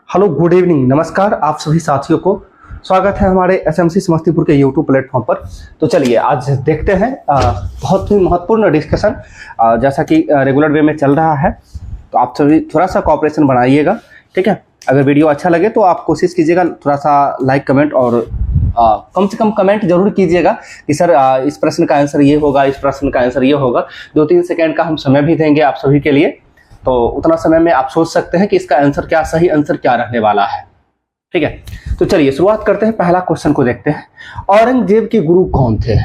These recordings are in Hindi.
हेलो, गुड इवनिंग, नमस्कार आप सभी साथियों को। स्वागत है हमारे एसएमसी समस्तीपुर के यूट्यूब प्लेटफॉर्म पर। तो चलिए आज देखते हैं बहुत ही महत्वपूर्ण डिस्कशन जैसा कि रेगुलर वे में चल रहा है। तो आप सभी थोड़ा सा कॉपरेशन बढ़ाइएगा, ठीक है। अगर वीडियो अच्छा लगे तो आप कोशिश कीजिएगा थोड़ा सा लाइक कमेंट और कम से कम कमेंट जरूर कीजिएगा कि सर इस प्रश्न का आंसर ये होगा, इस प्रश्न का आंसर ये होगा। 2-3 सेकेंड का हम समय भी देंगे आप सभी के लिए, तो उतना समय में आप सोच सकते हैं कि इसका आंसर क्या, सही आंसर क्या रहने वाला है, ठीक है। तो चलिए शुरुआत करते हैं, पहला क्वेश्चन को देखते हैं। औरंगजेब के गुरु कौन थे?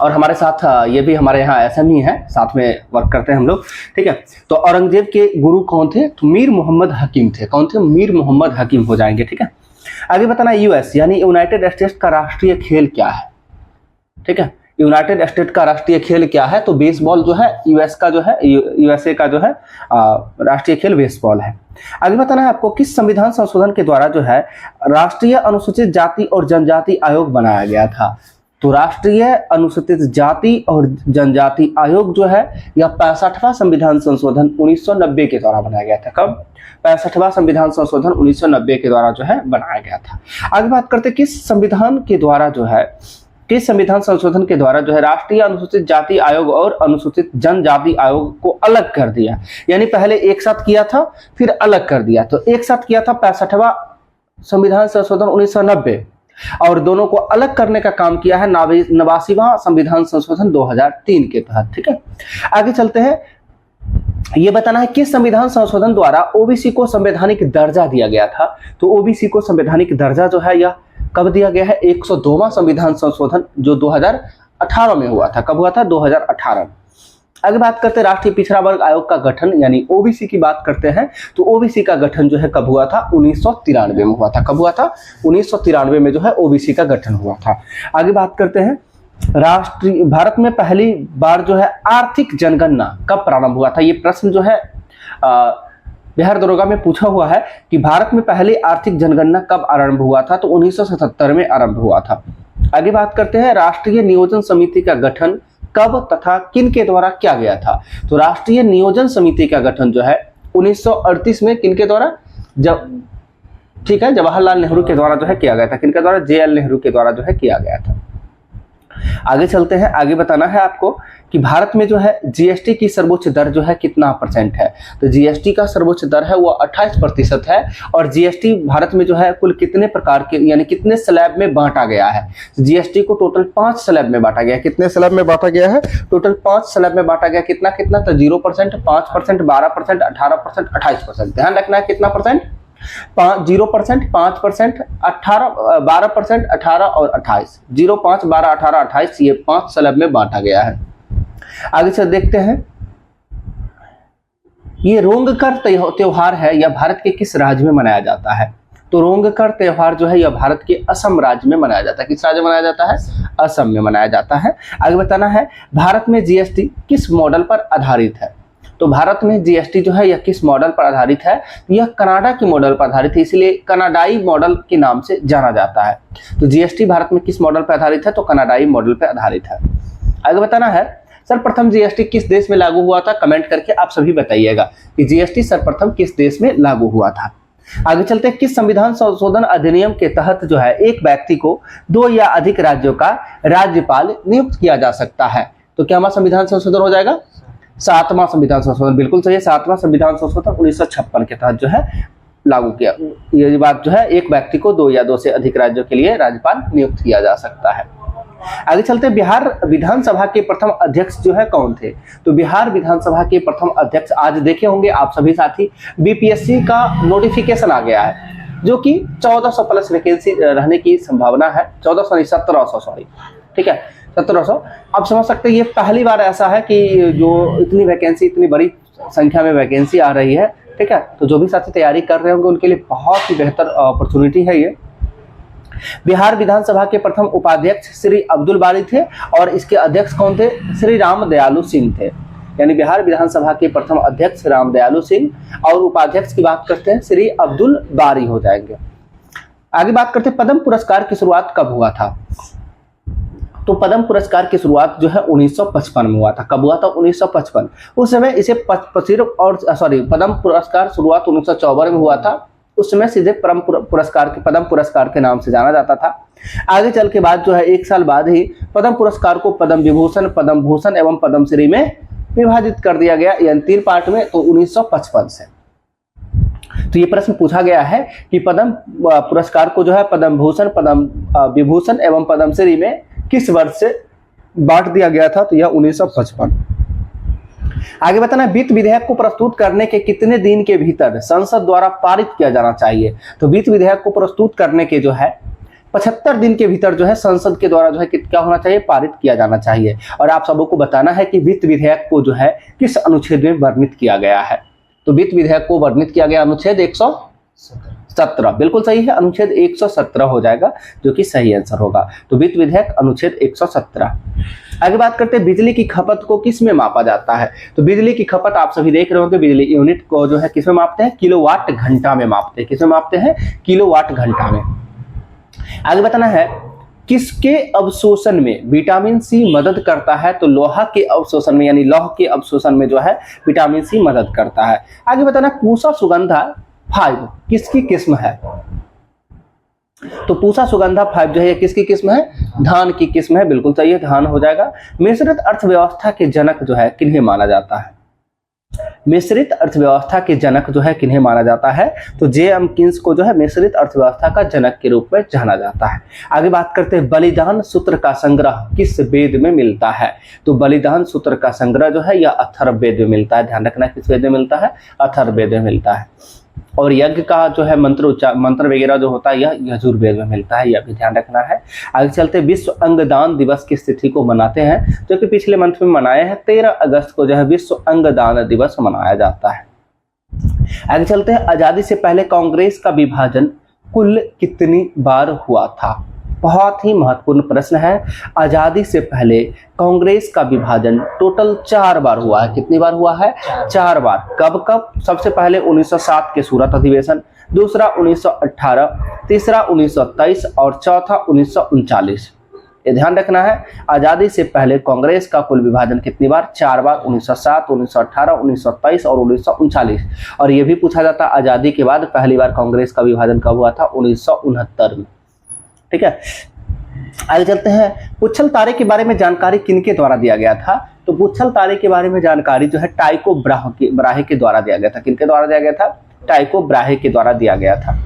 और हमारे साथ ये भी हमारे यहाँ एसएम ही है, साथ में वर्क करते हैं हम लोग, ठीक है। तो औरंगजेब के गुरु कौन थे? तो मीर मोहम्मद हकीम थे। कौन थे? मीर मोहम्मद हकीम हो जाएंगे, ठीक है। आगे बताना, यूएस यानी यूनाइटेड स्टेट्स का राष्ट्रीय खेल क्या है? ठीक है, यूनाइटेड स्टेट का राष्ट्रीय खेल क्या है? तो बेसबॉल जो है, यूएस का जो है, यूएसए का जो है राष्ट्रीय खेल बेसबॉल है। आगे बताना है आपको, किस संविधान संशोधन के द्वारा जो है राष्ट्रीय अनुसूचित जाति और जनजाति आयोग बनाया गया था? तो राष्ट्रीय अनुसूचित जाति और जनजाति आयोग जो है यह 65वां संविधान संशोधन 1990 के द्वारा बनाया गया था। कब? 65वां संविधान संशोधन 1990 के द्वारा जो है बनाया गया था। आगे बात करते किस संविधान के द्वारा जो है, किस संविधान संशोधन के द्वारा जो है राष्ट्रीय अनुसूचित जाति आयोग और अनुसूचित जनजाति आयोग को अलग कर दिया? यानी पहले एक साथ किया था फिर अलग कर दिया। तो एक साथ किया था 65वां संविधान संशोधन 1990 और दोनों को अलग करने का काम किया है 89वां संविधान संशोधन 2003 के तहत, ठीक है। आगे चलते हैं, ये बताना है किस संविधान संशोधन द्वारा ओबीसी को संवैधानिक दर्जा दिया गया था? तो ओबीसी को संवैधानिक दर्जा जो है यह कब दिया गया है? 102वां संविधान संशोधन जो 2018 में हुआ था। कब हुआ था? 2018। आगे बात करते हैं राष्ट्रीय पिछड़ा वर्ग आयोग का गठन यानी ओबीसी की बात करते हैं। तो ओबीसी का गठन जो है कब हुआ था? 1993 में हुआ था। कब हुआ था? 1993 में जो है ओबीसी का गठन हुआ था। आगे बात करते हैं, राष्ट्रीय भारत में पहली बार जो है आर्थिक जनगणना कब प्रारंभ हुआ था? ये प्रश्न जो है बिहार दरोगा में पूछा हुआ है कि भारत में पहली आर्थिक जनगणना कब आरंभ हुआ था? तो 1977 में आरंभ हुआ था। आगे बात करते हैं, राष्ट्रीय नियोजन समिति का गठन कब तथा किन के द्वारा किया गया था? तो राष्ट्रीय नियोजन समिति का गठन जो है 1938 में किन के द्वारा? जब, ठीक है, जवाहरलाल नेहरू के द्वारा जो है किया गया था। किन के द्वारा? जेएल नेहरू के द्वारा जो है किया गया था। आगे चलते हैं, आगे बताना है आपको कि भारत में जो है जीएसटी की सर्वोच्च दर जो है कितना % है? तो जीएसटी का सर्वोच्च दर है वो 28% है। और जीएसटी भारत में जो है कुल कितने प्रकार के यानी कितने स्लैब में बांटा गया है? जीएसटी को टोटल 5 स्लैब में बांटा गया है। कितने स्लैब में बांटा गया है? टोटल 5 स्लैब में बांटा गया। कितना कितना? तो 0%, 5%, 12%, 18%, 28%। ध्यान रखना है कितना %? 0%, 5%, 18, 12%, 18 और 28। 0, 5, 12, 18, 28 ये 5 स्लैब में बांटा गया है। आगे से देखते हैं, ये रोंगकर त्योहार है यह भारत के किस राज्य में मनाया जाता है? तो रोंगकर त्योहार जो है यह भारत के असम राज्य में मनाया जाता है। किस राज्य में मनाया जाता है? असम में मनाया जाता है। आगे बताना है, भारत में जीएसटी किस मॉडल पर आधारित है? तो भारत में जीएसटी जो है यह किस मॉडल पर आधारित है? यह कनाडा के मॉडल पर आधारित है, इसलिए कनाडाई मॉडल के नाम से जाना जाता है। तो जीएसटी भारत में किस मॉडल पर आधारित है? तो कनाडाई मॉडल पर आधारित है। आगे बताना है, सर्वप्रथम जीएसटी किस देश में लागू हुआ था? कमेंट करके आप सभी बताइएगा कि जीएसटी सर्वप्रथम किस देश में लागू हुआ था। आगे चलते हैं, किस संविधान संशोधन अधिनियम के तहत जो है एक व्यक्ति को 2 या अधिक राज्यों का राज्यपाल नियुक्त किया जा सकता है? तो क्या हमारा संविधान संशोधन हो जाएगा? 7वां संविधान संशोधन, बिल्कुल सही है। 7वां संविधान संशोधन 1956 के तहत जो है लागू किया। ये बात जो है एक व्यक्ति को 2 या 2 से अधिक राज्यों के लिए राज्यपाल नियुक्त किया जा सकता है। आगे चलते, बिहार विधानसभा के प्रथम अध्यक्ष जो है कौन थे? तो बिहार विधानसभा के प्रथम अध्यक्ष आज देखे होंगे आप सभी साथी, बीपीएससी का नोटिफिकेशन आ गया है जो कि 1400 प्लस वैकेंसी रहने की संभावना है। 1400 नहीं, 1700, सॉरी, ठीक है, 1700। आप समझ सकते हैं ये पहली बार ऐसा है कि जो इतनी वैकेंसी, इतनी बड़ी संख्या में वैकेंसी आ रही है, ठीक है। तो जो भी साथी तैयारी कर रहे होंगे उनके लिए बहुत ही बेहतर अपॉर्चुनिटी है ये। बिहार विधानसभा के प्रथम उपाध्यक्ष श्री अब्दुल बारी थे और इसके अध्यक्ष कौन थे? श्री राम दयालु सिंह थे। यानी बिहार विधानसभा के प्रथम अध्यक्ष राम दयालु सिंह और उपाध्यक्ष की बात करते हैं श्री अब्दुल बारी हो जाएंगे। आगे बात करते हैं, पद्म पुरस्कार की शुरुआत कब हुआ था? तो पद्म पुरस्कार की शुरुआत जो है 1955 में हुआ था। कब हुआ था? 1955। उस समय इसे पद्म पुरस्कार शुरुआत 1954 में हुआ था। उस समय सीधे पद्म पुरस्कार के नाम से जाना जाता था। आगे चल के बाद जो है 1 साल बाद ही पद्म पुरस्कार को पद्म विभूषण, पद्म भूषण एवं पद्मश्री में विभाजित कर दिया गया, यानी 3 पार्ट में, तो 1955 से। तो ये प्रश्न पूछा गया है कि पद्म पुरस्कार को जो है पद्म भूषण, पद्म विभूषण एवं पद्मश्री में किस वर्ष से बांट दिया गया था? तो यह 1955। आगे बताना, वित्त विधेयक को प्रस्तुत करने के कितने दिन के भीतर संसद द्वारा पारित किया जाना चाहिए? तो वित्त विधेयक को प्रस्तुत करने के जो है 75 दिन के भीतर जो है संसद के द्वारा जो है क्या होना चाहिए? पारित किया जाना चाहिए। और आप सबको बताना है कि वित्त विधेयक को जो है किस अनुच्छेद में वर्णित किया गया है? तो वित्त विधेयक को वर्णित किया गया अनुच्छेद 117। बिल्कुल सही है, अनुच्छेद 117 हो जाएगा, जो कि सही आंसर होगा। तो वित्त विधेयक अनुच्छेद 117। आगे बात करते हैं, बिजली की खपत को किस में मापा जाता है? तो बिजली की खपत आप सभी देख रहे होंगे, बिजली यूनिट को जो है किस में मापते हैं? किलोवाट घंटा में मापते हैं। किस में मापते हैं? किलोवाट घंटा में। आगे बताना है, किसके अवशोषण में विटामिन सी मदद करता है? तो लोहा के अवशोषण में, यानी लौह के अवशोषण में जो है विटामिन सी मदद करता है। आगे बताना, पूसा सुगंधा 5 किसकी किस्म है? तो पूसा सुगंधा 5 जो है किसकी किस्म है? धान की किस्म है। बिल्कुल सही है, धान हो जाएगा। मिश्रित अर्थव्यवस्था के जनक जो है किन्हें माना जाता है? मिश्रित अर्थव्यवस्था के जनक जो है किन्हें माना जाता है? तो J.M. कीन्स को जो है मिश्रित अर्थव्यवस्था का जनक के रूप में जाना जाता है। आगे बात करते हैं, बलिदान सूत्र का संग्रह किस वेद में मिलता है? तो बलिदान सूत्र का संग्रह जो है यह अथर्ववेद में मिलता है। ध्यान रखना, किस वेद में मिलता है? अथर्ववेद में मिलता है। और यज्ञ का जो है मंत्र वगैरह जो होता है यह यजुर्वेद में मिलता है, यह भी ध्यान रखना है। आगे चलते, विश्व अंगदान दिवस किस तिथि को मनाते हैं? जो कि पिछले मंथ में मनाए हैं, 13 अगस्त को जो है विश्व अंगदान दिवस मनाया जाता है। आगे चलते हैं, आजादी से पहले कांग्रेस का विभाजन कुल कितनी बार हुआ था? बहुत ही महत्वपूर्ण प्रश्न है। आजादी से पहले कांग्रेस का विभाजन टोटल 4 बार हुआ है। कितनी बार हुआ है? 4 बार। कब कब? सबसे पहले 1907 के सूरत अधिवेशन, दूसरा 1918, तीसरा 1923 और चौथा 1939। ये ध्यान रखना है, आजादी से पहले कांग्रेस का कुल विभाजन कितनी बार? 4 बार, 1907, 1918, 1923 और 1939। और ये भी पूछा जाता है आजादी के बाद पहली बार कांग्रेस का विभाजन कब हुआ था? 1969 में। ठीक है, आगे चलते हैं, पुच्छल तारे के बारे में जानकारी किनके द्वारा दिया गया था? तो पुच्छल तारे के बारे में जानकारी जो है टाइको ब्राहे के द्वारा दिया गया था। किनके द्वारा दिया गया था? टाइको ब्राहे के द्वारा दिया गया था।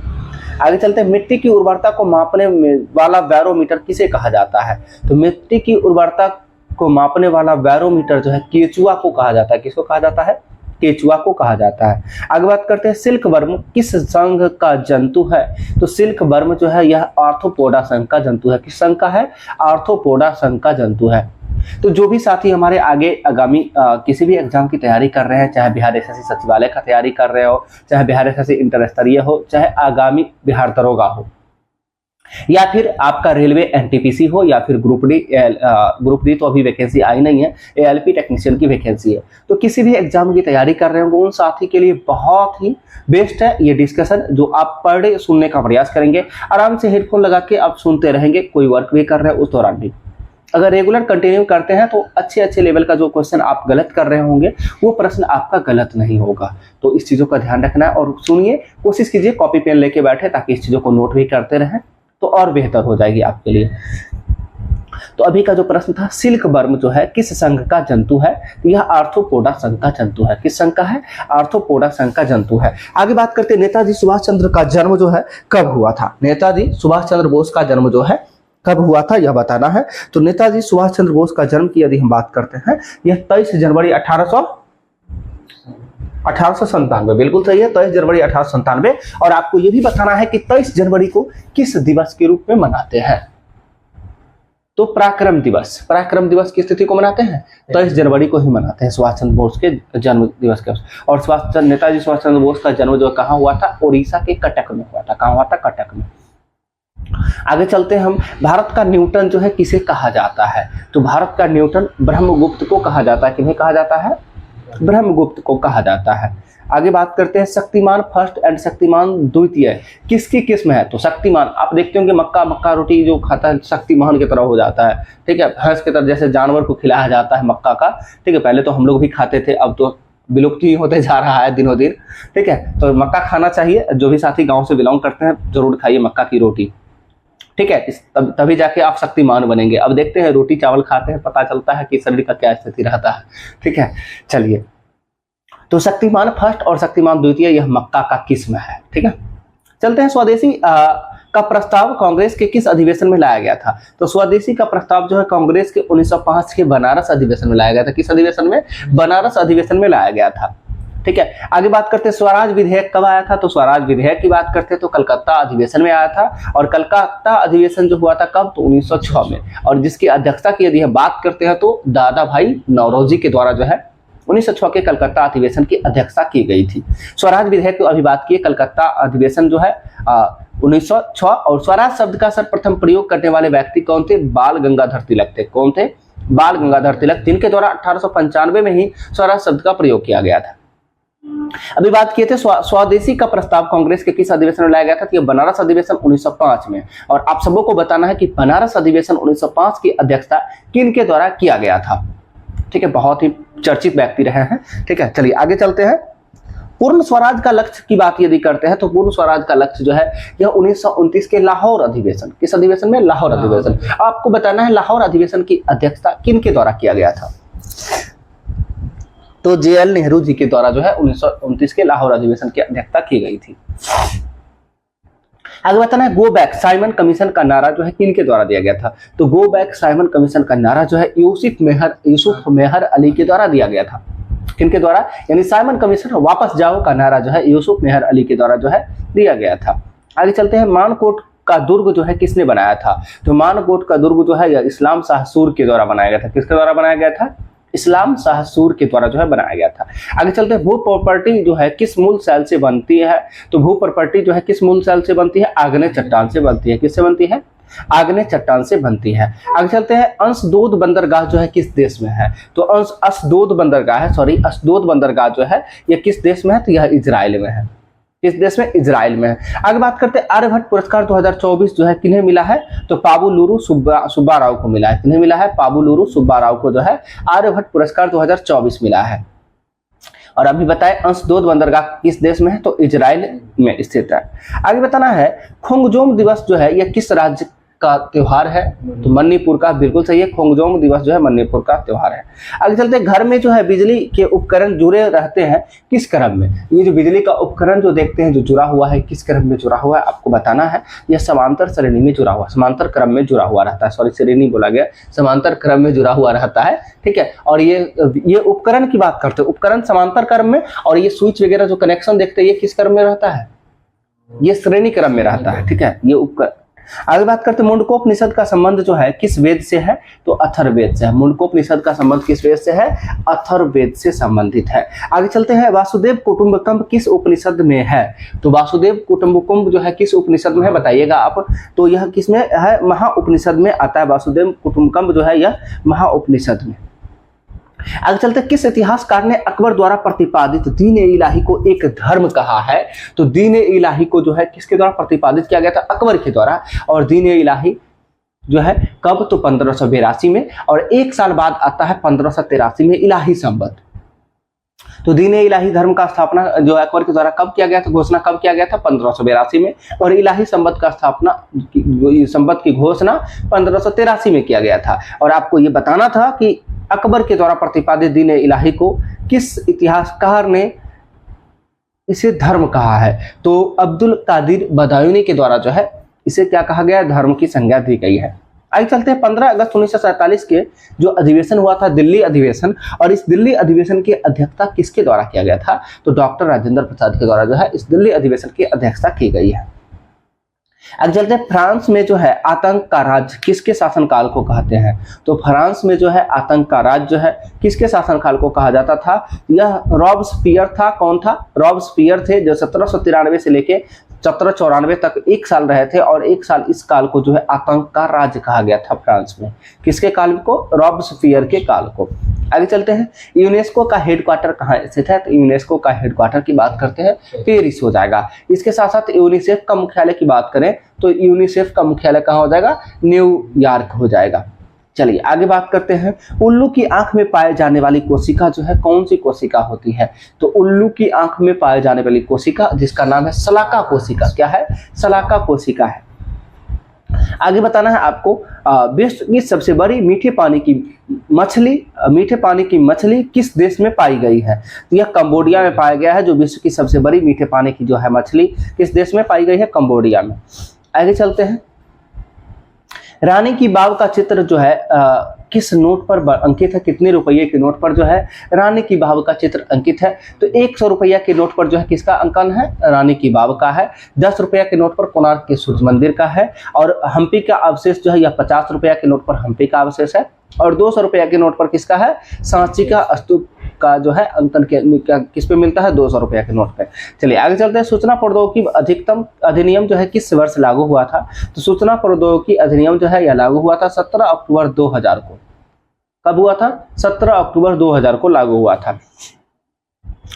आगे चलते हैं, मिट्टी की उर्वरता को मापने वाला बैरोमीटर किसे कहा जाता है? तो मिट्टी की उर्वरता को मापने वाला बैरोमीटर जो है केचुआ को कहा जाता है। किसको कहा जाता है? केचुआ को कहा जाता है। आगे बात करते हैं, सिल्क वर्म किस संघ का जंतु है? तो सिल्क वर्म जो है यह आर्थ्रोपोडा संघ का जंतु है। किस संघ का है? आर्थ्रोपोडा संघ का जंतु है। तो जो भी साथी हमारे आगे आगामी किसी भी एग्जाम की तैयारी कर रहे हैं, चाहे बिहार एसएससी सचिवालय का तैयारी कर रहे हो, चाहे बिहार एसएससी इंटर स्तरीय हो, चाहे आगामी बिहार दरोगा हो, या फिर आपका रेलवे एनटीपीसी हो, या फिर ग्रुप डी तो अभी वैकेंसी आई नहीं है, एएलपी टेक्नीशियन की वैकेंसी है, तो किसी भी एग्जाम की तैयारी कर रहे होंगे उन साथी के लिए बहुत ही बेस्ट है ये डिस्कशन, जो आप पर डे सुनने का प्रयास करेंगे। आराम से हेडफोन लगा के आप सुनते रहेंगे, कोई वर्क भी कर रहे हैं उस दौरान भी। अगर रेगुलर कंटिन्यू करते हैं तो अच्छे लेवल का जो क्वेश्चन आप गलत कर रहे होंगे वो प्रश्न आपका गलत नहीं होगा। तो इस चीज़ों का ध्यान रखना है और सुनिए, कोशिश कीजिए कॉपी पेन लेके बैठे ताकि इस चीज़ों को नोट भी करते रहें तो और बेहतर हो जाएगी आपके लिए। तो अभी का जो प्रश्न था, सिल्क वर्म जो है किस संघ का जंतु है? तो यह आर्थ्रोपोडा संघ का जंतु है। किस संघ का है? आर्थ्रोपोडा संघ का जंतु है। आगे बात करते हैं, नेताजी सुभाष चंद्र का जन्म जो है कब हुआ था? नेताजी सुभाष चंद्र बोस का जन्म जो है कब हुआ था यह बताना है। तो नेताजी सुभाष चंद्र बोस का जन्म की यदि हम बात करते हैं, यह 23 जनवरी 1897। बिल्कुल सही है, 23 जनवरी 1897। और आपको यह भी बताना है कि 23 जनवरी को किस दिवस के रूप में मनाते हैं? तो पराक्रम दिवस। पराक्रम दिवस किस तिथि को मनाते हैं? 23 जनवरी को ही मनाते हैं, सुभाष चंद्र बोस के जन्म दिवस के। और नेताजी सुभाष चंद्र बोस का जन्म जो कहाँ हुआ था? उड़ीसा के कटक में हुआ था। कहाँ हुआ था? कटक में। आगे चलते हैं हम, भारत का न्यूटन जो है किसे कहा जाता है? तो भारत का न्यूटन ब्रह्मगुप्त को कहा जाता है। किन्हें कहा जाता है? ब्रह्मगुप्त को कहा जाता है। आगे बात करते हैं शक्तिमान फर्स्ट एंड शक्तिमान द्वितीय किसकी किस्म है। तो शक्तिमान आप देखते होंगे मक्का रोटी जो खाता है शक्तिमान की तरह हो जाता है, ठीक है, भैंस की तरह जैसे जानवर को खिलाया जाता है मक्का का, ठीक है, पहले तो हम लोग भी खाते थे, अब तो विलुप्त ही होते जा रहा है दिनों दिन, ठीक है। तो मक्का खाना चाहिए, जो भी साथी गांव से बिलोंग करते हैं जरूर खाइए मक्का की रोटी, ठीक है, तभी जाके आप शक्तिमान बनेंगे। अब देखते हैं रोटी चावल खाते हैं, पता चलता है कि शरीर का क्या स्थिति रहता है, ठीक है। चलिए, तो शक्तिमान फर्स्ट और शक्तिमान द्वितीय यह मक्का का किस्म है, ठीक है। चलते हैं स्वदेशी का प्रस्ताव कांग्रेस के किस अधिवेशन में लाया गया था। तो स्वदेशी का प्रस्ताव जो है कांग्रेस के 1905 के बनारस अधिवेशन में लाया गया था। किस अधिवेशन में? बनारस अधिवेशन में लाया गया था, ठीक है। आगे बात करते हैं स्वराज विधेयक कब आया था। तो स्वराज विधेयक की बात करते हैं तो कलकत्ता अधिवेशन में आया था, और कलकत्ता अधिवेशन जो हुआ था कब? तो 1906 में, और जिसकी अध्यक्षता की यदि हम बात करते हैं तो दादा भाई नौरोजी के द्वारा जो है 1906 के कलकत्ता अधिवेशन की अध्यक्षता की गई थी। स्वराज विधेयक की अभी बात की, कलकत्ता अधिवेशन जो है 1906, और स्वराज शब्द का सर्वप्रथम प्रयोग करने वाले व्यक्ति कौन थे? बाल गंगाधर तिलक थे। कौन थे? बाल गंगाधर तिलक, जिनके द्वारा 1895 में ही स्वराज शब्द का प्रयोग किया गया था। अभी बात किए थे स्वदेशी का प्रस्ताव कांग्रेस के किस अधिवेशन में लाया गया था। तो बनारस अधिवेशन 1905 में, और आप सबों को बताना है कि बनारस अधिवेशन 1905 की अध्यक्षता किन के द्वारा किया गया था, ठीक है, बहुत ही चर्चित व्यक्ति रहे हैं, ठीक है। चलिए आगे चलते हैं। पूर्ण स्वराज का लक्ष्य की बात यदि करते हैं तो पूर्ण स्वराज का लक्ष्य जो है यह 1929 के लाहौर अधिवेशन, किस अधिवेशन में? लाहौर अधिवेशन। आपको बताना है लाहौर अधिवेशन की अध्यक्षता किन के द्वारा किया गया था। तो JL नेहरू जी के द्वारा जो है 1929 के लाहौर अधिवेशन की अध्यक्षता की गई थी। आगे बताना है गो बैक साइमन कमीशन का नारा जो है किन के द्वारा दिया गया था। तो गो बैक साइमन कमीशन का नारा जो है यूसुफ मेहर अली के द्वारा दिया गया था। किनके द्वारा? यानी साइमन कमीशन वापस जाओ का नारा जो है यूसुफ मेहर अली के द्वारा जो है दिया गया था। आगे चलते हैं। मानकोट का दुर्ग जो है किसने बनाया था। तो मानकोट का दुर्ग जो है यह इस्लाम शाह सूर के द्वारा बनाया गया था। किसके द्वारा बनाया गया था? इस्लाम शाह सूर के द्वारा जो है बनाया गया था। आगे चलते हैं। भू प्रॉपर्टी जो है किस मूल सेल से बनती है। तो भू प्रॉपर्टी जो है किस मूल सेल से बनती है? आग्नेय चट्टान से बनती है। किससे बनती है? आग्नेय चट्टान से बनती है। आगे चलते हैं। अस्दोद बंदरगाह जो है किस देश में है। तो अस्दोद बंदरगाह जो है यह किस देश में है। तो यह इजराइल में है। किस देश में? इजराइल में है। आगे बात करते हैं। आर्यभट्ट पुरस्कार 2024 जो है किन्हें मिला है। तो पाबुलुरु सुब्बाराव को मिला है। किन्हें मिला है? पाबुलुरु सुब्बाराव को जो है आर्यभट्ट पुरस्कार 2024 मिला है। और अभी बताएं अस्दोद बंदरगाह किस देश में है। तो इजराइल में स्थित है। आगे बताना है खोंगजोम दिवस जो है यह किस राज्य का त्योहार है। तो मणिपुर का, बिल्कुल सही है। खोंगजोम दिवस जो है मणिपुर का त्योहार है। आगे चलते हैं। घर में जो है बिजली के उपकरण जुड़े रहते हैं किस क्रम में। ये जो बिजली का उपकरण जो देखते हैं जो जुड़ा हुआ है किस क्रम में जुड़ा हुआ है आपको बताना है। यह समांतर श्रेणी में जुड़ा हुआ, समांतर क्रम में जुड़ा हुआ रहता है। सॉरी, श्रेणी बोला गया, समांतर क्रम में जुड़ा हुआ रहता है, ठीक है। और ये उपकरण की बात करते हैं, उपकरण समांतर क्रम में, और ये स्विच वगैरह जो कनेक्शन देखते हैं ये किस क्रम में रहता है? ये श्रेणी क्रम में रहता है, ठीक है, ये उपकरण। आगे बात करते हैं। मुंडकोपनिषद का संबंध जो है किस वेद से है। तो अथर्ववेद से है। मुंडकोपनिषद का संबंध किस वेद से है? अथर्ववेद से संबंधित है। आगे चलते हैं। वासुदेव कुटुंबकम किस उपनिषद में है। तो वासुदेव कुटुंबकम जो है किस उपनिषद में है बताइएगा आप। तो यह किस में है? महा उपनिषद में आता है। वासुदेव कुटुंबकम जो है यह महा उपनिषद में। आगे चलते। किस इतिहासकार ने अकबर द्वारा प्रतिपादित दीन-ए इलाही को एक धर्म कहा है। तो दीन-ए इलाही को जो है किसके द्वारा प्रतिपादित किया गया था? अकबर के द्वारा। और दीन-ए इलाही जो है कब? तो 1582 में। और एक साल बाद आता है 1583 में इलाही संवत। तो दीन-ए इलाही धर्म का स्थापना जो अकबर के द्वारा कब किया गया था, घोषणा कब किया गया था? 1582 में। और इलाही संवत का स्थापना, संवत की घोषणा 1583 में किया गया था। और आपको ये बताना था कि अकबर के द्वारा प्रतिपादित दीन-ए इलाही को किस इतिहासकार ने इसे धर्म कहा है। तो अब्दुल कादिर बदायूनी के द्वारा जो है इसे क्या कहा गया? धर्म की संज्ञा दी गई है। आगे चलते हैं। 15 अगस्त 1947 के जो अधिवेशन हुआ था दिल्ली अधिवेशन, और इस दिल्ली अधिवेशन की अध्यक्षता किसके द्वारा किया गया था। तो डॉक्टर राजेंद्र प्रसाद के द्वारा जो है इस दिल्ली अधिवेशन की अध्यक्षता की गई है। आगे चलते हैं। फ्रांस में जो है आतंक का राज्य किसके शासनकाल को कहते हैं। तो फ्रांस में जो है आतंक का राज्य जो है किसके शासनकाल को कहा जाता था। यह रॉबस्पियर था। कौन था? रॉबस्पियर थे, जो 1793 से लेके 1794 तक एक साल रहे थे, और एक साल इस काल को जो है आतंक का राज्य कहा गया था फ्रांस में। किसके काल को? रॉबस्पियर के काल को। आगे चलते हैं, यूनेस्को का हेडक्वार्टर कहाँ स्थित है? तो यूनेस्को का हेडक्वार्टर की बात करते हैं पेरिस हो जाएगा। इसके साथ साथ यूनिसेफ का मुख्यालय की बात करें तो यूनिसेफ का मुख्यालय कहाँ हो जाएगा? न्यूयॉर्क हो जाएगा। चलिए आगे बात करते हैं, उल्लू की आंख में पाए जाने वाली कोशिका जो है कौन सी कोशिका होती है? तो उल्लू की आंख में पाए जाने वाली कोशिका जिसका नाम है शलाका कोशिका। क्या है? शलाका कोशिका है। आगे बताना है आपको, विश्व की सबसे बड़ी मीठे पानी की मछली किस देश में पाई गई है? तो यह कंबोडिया में पाया गया है। जो विश्व की सबसे बड़ी मीठे पानी की जो है मछली किस देश में पाई गई है? कंबोडिया में। आगे चलते हैं, रानी की वाव का चित्र जो है किस नोट पर अंकित है? कितने रुपये के नोट पर जो है रानी की वाव का चित्र अंकित है? तो 100 रुपया के नोट पर जो है किसका अंकन है? रानी की वाव का है। 10 रुपया के नोट पर कोणार्क के सूर्य मंदिर का है। और हम्पी का अवशेष जो है यह 50 रुपया के नोट पर हम्पी का अवशेष है। और 200 रुपया के नोट पर किसका है? सांची का स्तूप का जो है अंकन किस पे मिलता है? 200 रुपया के नोट पे। चलिए आगे चलते हैं, सूचना प्रौद्योगिकी अधिकतम अधिनियम जो है किस वर्ष लागू हुआ था? तो सूचना प्रौद्योगिकी अधिनियम जो है यह लागू हुआ था 17 अक्टूबर 2000 को। कब हुआ था? 17 अक्टूबर 2000 को लागू हुआ था।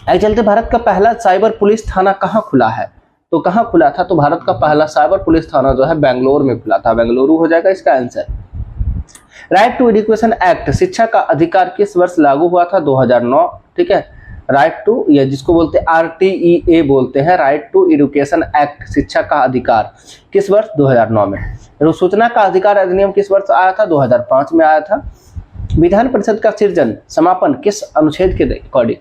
आगे चलते, भारत का पहला साइबर पुलिस थाना कहाँ खुला है? तो कहाँ खुला था? तो भारत का पहला साइबर पुलिस थाना जो है बेंगलोर में खुला था। बेंगलुरु हो जाएगा इसका answer. Right to education act, शिक्षा का अधिकार किस वर्ष लागू हुआ था? 2009। ठीक है, राइट टू, या जिसको बोलते हैं RTEA बोलते हैं, राइट टू एजुकेशन एक्ट, शिक्षा का अधिकार किस वर्ष? 2009 में। सूचना का अधिकार अधिनियम किस वर्ष आया था? 2005 में आया था। विधान परिषद का सृजन समापन किस अनुच्छेद के अकॉर्डिंग?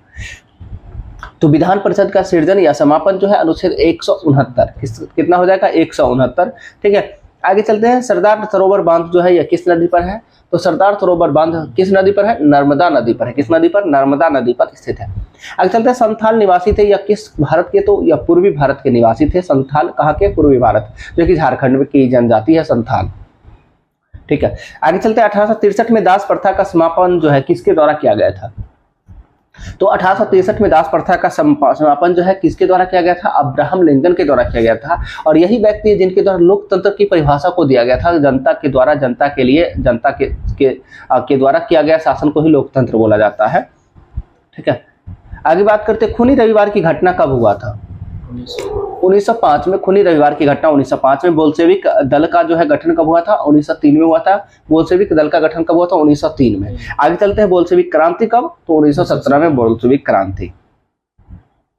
तो विधान परिषद का सृजन या समापन जो है अनुच्छेद 169 कितना हो जाएगा? 169। ठीक है, आगे चलते हैं, सरदार सरोवर बांध जो है यह किस नदी पर है? तो सरदार सरोवर बांध किस नदी पर है? नर्मदा नदी पर है। किस नदी पर? नर्मदा नदी पर स्थित है। आगे चलते हैं, संथाल निवासी थे या किस भारत के? तो यह पूर्वी भारत के निवासी थे। संथाल कहाँ के? पूर्वी भारत, जो कि झारखंड की जनजाति है संथाल। ठीक है, आगे चलते हैं, 1863 में दास प्रथा का समापन जो है किसके द्वारा किया गया था? तो 1863 में दास प्रथा का समापन जो है किसके द्वारा किया गया था? अब्राहम लिंकन के द्वारा किया गया था। और यही व्यक्ति है जिनके द्वारा लोकतंत्र की परिभाषा को दिया गया था। जनता के द्वारा, जनता के लिए, जनता के द्वारा किया गया शासन को ही लोकतंत्र बोला जाता है। ठीक है, आगे बात करते हैं, खूनी रविवार की घटना कब हुआ था? 1905 में खूनी रविवार की घटना 1905 में। बोल्शेविक दल का जो है गठन कब हुआ था? 1903 में हुआ था। बोल्शेविक दल का गठन कब हुआ था? 1903 में। आगे चलते हैं, बोल्शेविक क्रांति कब? तो 1917 में बोल्शेविक क्रांति।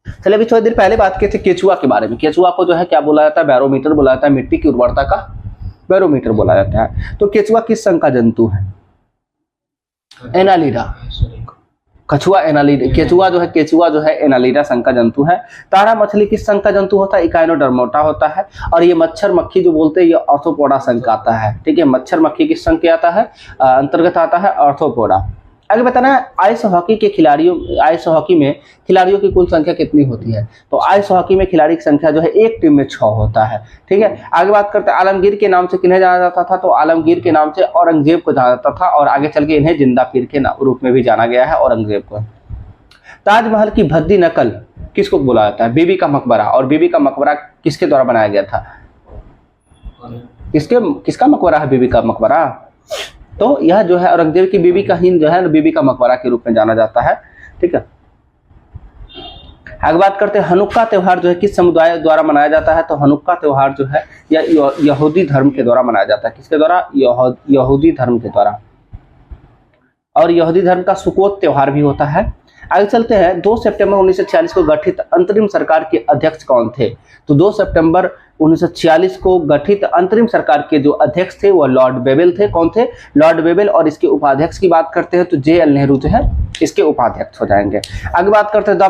चलिए अभी थोड़ी देर पहले बात की थी केचुआ के बारे में। केचुआ को जो है क्या बोला जाता है? बैरोमीटर बोला जाता है। मिट्टी की उर्वरता का बैरोमीटर बोला जाता है। तो केचुआ किस संघ का जंतु है? एनालिडा। कछुआ एनालिडा, केचुआ जो है एनालिडा संघ का जंतु है। तारा मछली किस संघ का जंतु होता है? इकाइनोडर्मेटा होता है। और ये मच्छर मक्खी जो बोलते हैं ये आर्थ्रोपोडा संघ का आता है। ठीक है, मच्छर मक्खी किस संघ के आता है? अंतर्गत आता है आर्थ्रोपोडा। आगे बताना है, आइस हॉकी में खिलाड़ियों की कुल संख्या कितनी होती है? तो आइस हॉकी में खिलाड़ी की संख्या जो है एक टीम में 6 होता है। ठीक है, आगे बात करते हैं, आलमगीर के नाम से किन्हें जाना जाता था? तो आलमगीर के नाम से औरंगजेब को जाना जाता था। और आगे चल के इन्हें जिंदा पीर के रूप में भी जाना गया है, औरंगजेब को। ताजमहल की भद्दी नकल किसको बोला जाता है? बीबी का मकबरा। और बीबी का मकबरा किसके द्वारा बनाया गया था? किसका मकबरा है बीबी का मकबरा? तो यह जो है औरंगजेब की बीबी का ही जो है बीबी का मकबरा के रूप में जाना जाता है। ठीक है, आगे बात करते हैं, हनुक्का त्योहार जो है किस समुदाय द्वारा मनाया जाता है? तो हनुक्का त्योहार जो है यहूदी धर्म के द्वारा मनाया जाता है। किसके द्वारा? यहूदी धर्म के द्वारा। और यहूदी धर्म का सुकोत त्योहार भी होता है। आगे चलते हैं, 2 सितंबर 1946 को गठित अंतरिम सरकार के अध्यक्ष कौन थे? तो 2 सितंबर 1946 को गठित अंतरिम सरकार के जो अध्यक्ष थे वो लॉर्ड बेबल थे। कौन थे? Lord Wavell. और इसके उपाध्यक्ष की बात करते हैं तो JL नेहरू जो है इसके उपाध्यक्ष हो जाएंगे। आगे बात करते हैं, द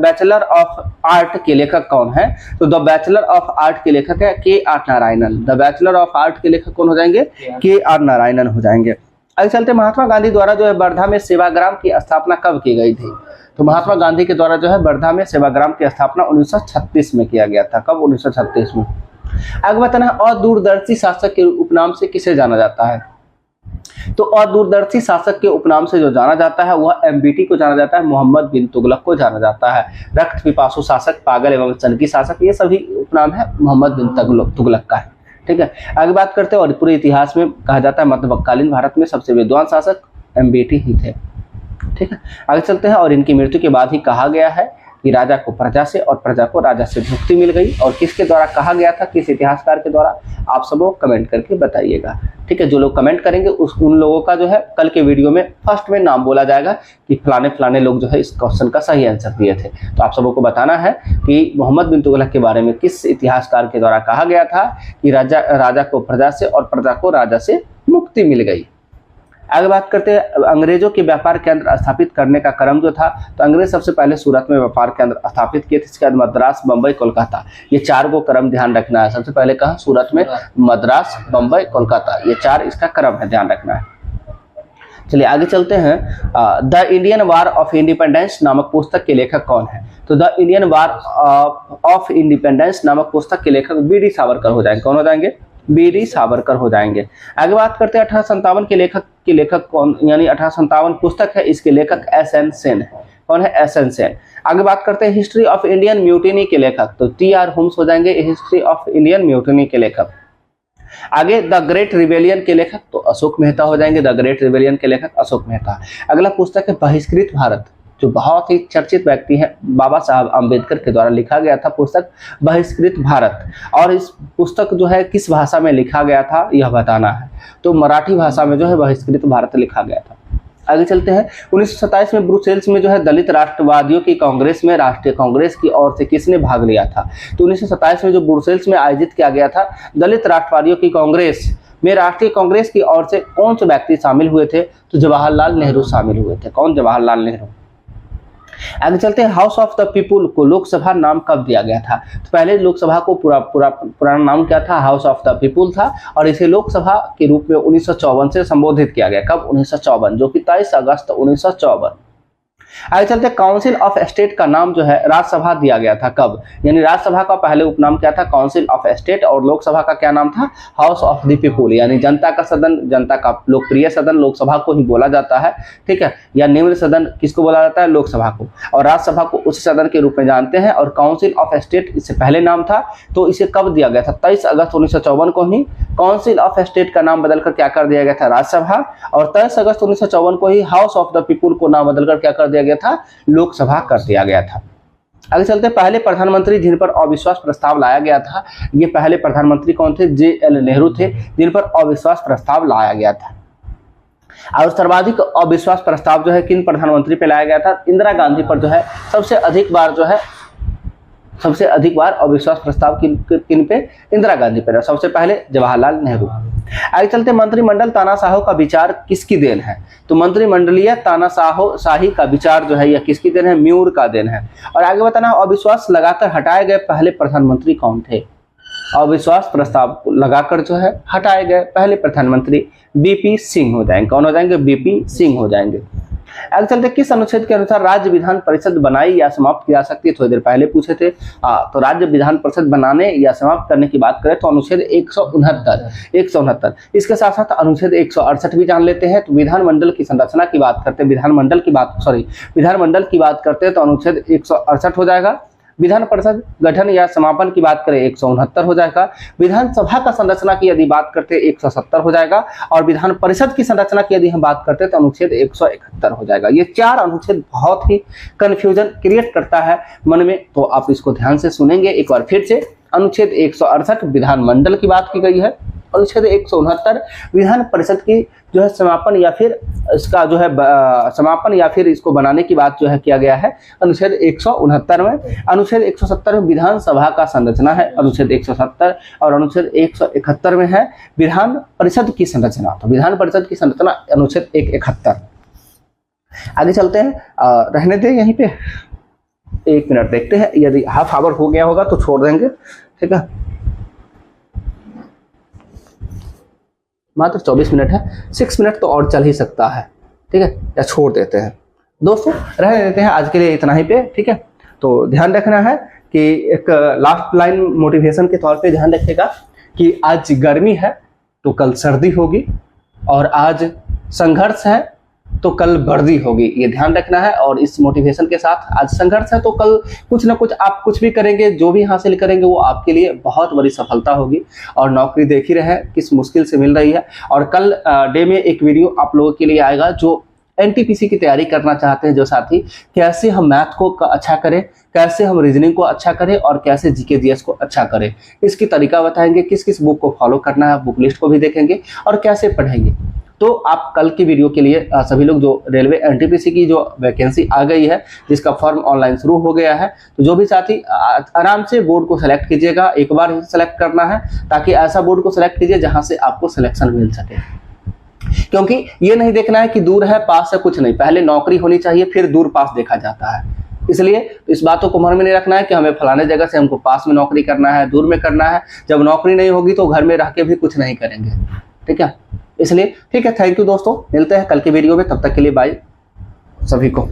बैचलर ऑफ आर्ट के लेखक कौन है? तो द बैचलर ऑफ आर्ट के लेखक है KR Narayanan. The bachelor of art के लेखक कौन हो जाएंगे? KR नारायणन हो जाएंगे। आगे चलते, महात्मा गांधी द्वारा जो है वर्धा में सेवाग्राम की स्थापना कब की गई थी? तो महात्मा गांधी के द्वारा जो है वर्धा में सेवाग्राम की स्थापना 1936 में किया गया था। कब? 1936 में। आगे बताना है, अदूरदर्शी शासक के उपनाम से किसे जाना जाता है? तो अदूरदर्शी शासक के उपनाम से जो जाना जाता है वह MBT को जाना जाता है। मोहम्मद बिन तुगलक को जाना जाता है। रक्त पिपासु शासक, पागल एवं सनकी शासक, ये सभी उपनाम है मोहम्मद बिन तुगलक का है। ठीक है, आगे बात करते हैं, और पूरे इतिहास में कहा जाता है मध्यकालीन भारत में सबसे विद्वान शासक MBT ही थे। ठीक है, आगे चलते हैं। और इनकी मृत्यु के बाद ही कहा गया है कि राजा को प्रजा से और प्रजा को राजा से मुक्ति मिल गई। और किसके द्वारा कहा गया था, किस इतिहासकार के द्वारा, आप सब लोग कमेंट करके बताइएगा। ठीक है, जो लोग कमेंट करेंगे उन लोगों का जो है कल के वीडियो में फर्स्ट में नाम बोला जाएगा कि फलाने फलाने लोग जो है इस क्वेश्चन का सही आंसर दिए थे। तो आप सबों को बताना है कि मोहम्मद बिन तुगलक के बारे में किस इतिहासकार के द्वारा कहा गया था कि राजा को प्रजा से और प्रजा को राजा से मुक्ति मिल गई। आगे बात करते हैं अंग्रेजों के व्यापार केंद्र स्थापित करने का क्रम जो था। तो अंग्रेज सबसे पहले सूरत में व्यापार केंद्र स्थापित किए थे, इसके बाद मद्रास, बंबई, कोलकाता, ये 4 को क्रम ध्यान रखना है। सबसे पहले कहा सूरत में, मद्रास, बंबई, कोलकाता, ये 4 इसका क्रम है, ध्यान रखना है। चलिए आगे चलते हैं। The Indian war of independence नामक पुस्तक के लेखक कौन है? तो the Indian war of independence नामक पुस्तक के लेखक बी.डी. सावरकर हो जाएंगे। कौन हो जाएंगे? बी.डी. सावरकर हो जाएंगे। आगे बात करते हैं 1857 के लेखक कौन, यानी 1857 पुस्तक है, इसके लेखक एस.एन. सेन है। कौन है? एस.एन. सेन। आगे बात करते हैं हिस्ट्री ऑफ इंडियन म्यूटिनी के लेखक, तो टी.आर. होम्स हो जाएंगे हिस्ट्री ऑफ इंडियन म्यूटिनी के लेखक। आगे द ग्रेट रिवेलियन के लेखक तो अशोक मेहता हो जाएंगे, द ग्रेट रिवेलियन के लेखक अशोक मेहता। अगला पुस्तक है बहिष्कृत भारत, जो बहुत ही चर्चित व्यक्ति हैं, बाबा साहब अम्बेडकर के द्वारा लिखा गया था पुस्तक बहिष्कृत भारत। और इस पुस्तक जो है किस भाषा में लिखा गया था यह बताना है, तो मराठी भाषा में जो है बहिष्कृत भारत लिखा गया था। आगे चलते हैं 1927 में ब्रुसेल्स में जो है दलित राष्ट्रवादियों की कांग्रेस में राष्ट्रीय कांग्रेस की ओर से किसने भाग लिया था? तो 1927 में जो ब्रुसेल्स में आयोजित किया गया था दलित राष्ट्रवादियों की कांग्रेस में राष्ट्रीय कांग्रेस की ओर से कौन से व्यक्ति शामिल हुए थे? तो जवाहरलाल नेहरू शामिल हुए थे। कौन? जवाहरलाल नेहरू। आगे चलते हैं हाउस ऑफ द पीपुल को लोकसभा नाम कब दिया गया था? तो पहले लोकसभा को पुराना नाम क्या था? हाउस ऑफ द पीपुल था, और इसे लोकसभा के रूप में 1954 से संबोधित किया गया। कब? 1954, जो कि 23 अगस्त 1954। आगे चलते हैं काउंसिल ऑफ स्टेट का नाम जो है राज्यसभा दिया गया था। कब? यानी राज्यसभा का पहले उपनाम क्या था? Council of state. और लोकसभा का क्या नाम था? हाउस ऑफ द पीपुल, यानी जनता का सदन, जनता का लोकप्रिय सदन लोकसभा को ही बोला जाता है। ठीक है, या निम्न सदन किसको बोला जाता है? लोकसभा को। और राज्यसभा को उच्च सदन के रूप में जानते हैं। और काउंसिल ऑफ स्टेट इससे पहले नाम था, तो इसे कब दिया गया था? 23 अगस्त 1954 को ही काउंसिल ऑफ स्टेट का नाम बदलकर क्या कर दिया गया था? राज्यसभा। और 23 अगस्त 1954 को ही हाउस ऑफ द पीपुल को नाम बदलकर क्या कर दिया गया था? लोकसभा कर दिया गया था। आगे चलते हैं पहले प्रधानमंत्री जिन पर अविश्वास प्रस्ताव लाया गया था। ये पहले प्रधानमंत्री कौन थे? जे.एल. नेहरू थे, जिन पर अविश्वास प्रस्ताव लाया गया था। और सर्वाधिक अविश्वास प्रस्ताव जो है किन प्रधानमंत्री पे लाया गया था? इंदिरा गांधी पर जो है सबसे अधिक बार अविश्वास प्रस्ताव किन पे? इंदिरा गांधी पे। सबसे पहले जवाहरलाल नेहरू। आगे चलते मंत्रिमंडल तानाशाह का विचार किसकी देन है? तो मंत्रिमंडलीय तानाशाही का विचार जो है यह किसकी देन है? म्यूर का देन है। और आगे बताना अविश्वास लगाकर हटाए गए पहले प्रधानमंत्री कौन थे? अविश्वास प्रस्ताव लगाकर जो है हटाए गए पहले प्रधानमंत्री बीपी सिंह हो जाएंगे। कौन हो जाएंगे? बीपी सिंह हो जाएंगे। आगे चलते किस अनुच्छेद के अनुसार राज्य विधान परिषद बनाई या समाप्त की जा सकती है? थोड़ी देर पहले पूछे थे। तो राज्य विधान परिषद बनाने या समाप्त करने की बात करें तो अनुच्छेद 169। इसके साथ साथ अनुच्छेद 168 भी जान लेते हैं। तो विधानमंडल की संरचना की बात करते हैं, विधानमंडल की बात करते हैं तो अनुच्छेद 168 हो जाएगा। विधान परिषद गठन या समापन की बात करें 169 हो जाएगा। विधानसभा का संरचना की यदि बात करते हैं 170 हो जाएगा। और विधान परिषद की संरचना की यदि हम बात करते हैं तो अनुच्छेद 171 हो जाएगा। ये 4 अनुच्छेद बहुत ही कंफ्यूजन क्रिएट करता है मन में, तो आप इसको ध्यान से सुनेंगे एक बार फिर से। अनुच्छेद 168 विधानमंडल की बात की गई है। अनुच्छेद 169 विधान परिषद की जो है समापन या फिर इसका जो है समापन या फिर इसको बनाने की बात जो है किया गया है अनुच्छेद 169 में। अनुच्छेद 170 में विधानसभा का संरचना है अनुच्छेद 170। और अनुच्छेद 171 में है विधान परिषद की संरचना। तो विधान परिषद की संरचना अनुच्छेद 171। आगे चलते हैं, रहने दें यहीं पे 1 मिनट देखते हैं, यदि हाफ आवर हो गया होगा तो छोड़ देंगे। ठीक है, मात्र 24 मिनट है, 6 मिनट तो और चल ही सकता है। ठीक है, या छोड़ देते हैं दोस्तों, रहने देते हैं आज के लिए इतना ही पे। ठीक है, तो ध्यान रखना है कि एक लास्ट लाइन मोटिवेशन के तौर पे ध्यान रखिएगा कि आज गर्मी है तो कल सर्दी होगी, और आज संघर्ष है तो कल वर्दी होगी, ये ध्यान रखना है। और इस मोटिवेशन के साथ आज संघर्ष है तो कल कुछ ना कुछ आप कुछ भी करेंगे, जो भी हासिल करेंगे वो आपके लिए बहुत बड़ी सफलता होगी। और नौकरी देख ही रहे किस मुश्किल से मिल रही है। और कल डे में एक वीडियो आप लोगों के लिए आएगा जो एनटीपीसी की तैयारी करना चाहते हैं जो साथी, कैसे हम मैथ को अच्छा करें, कैसे हम रीजनिंग को अच्छा करें और कैसे जीके जीएस को अच्छा करें, इसकी तरीका बताएंगे। किस किस बुक को फॉलो करना है, बुक लिस्ट को भी देखेंगे और कैसे पढ़ेंगे। तो आप कल की वीडियो के लिए सभी लोग, जो रेलवे एनटीपीसी की जो वैकेंसी आ गई है, जिसका फॉर्म ऑनलाइन शुरू हो गया है, तो जो भी साथी आराम से बोर्ड को सेलेक्ट कीजिएगा। एक बार ही सेलेक्ट करना है, ताकि ऐसा बोर्ड को सेलेक्ट कीजिए जहां से आपको सिलेक्शन मिल सके। क्योंकि ये नहीं देखना है कि दूर है पास है, कुछ नहीं, पहले नौकरी होनी चाहिए, फिर दूर पास देखा जाता है। इसलिए इस बातों को मन में नहीं रखना है कि हमें फलाने जगह से हमको पास में नौकरी करना है, दूर में करना है। जब नौकरी नहीं होगी तो घर में रह के भी कुछ नहीं करेंगे, ठीक है। इसलिए ठीक है, थैंक यू दोस्तों, मिलते हैं कल की वीडियो में, तब तक के लिए बाय सभी को।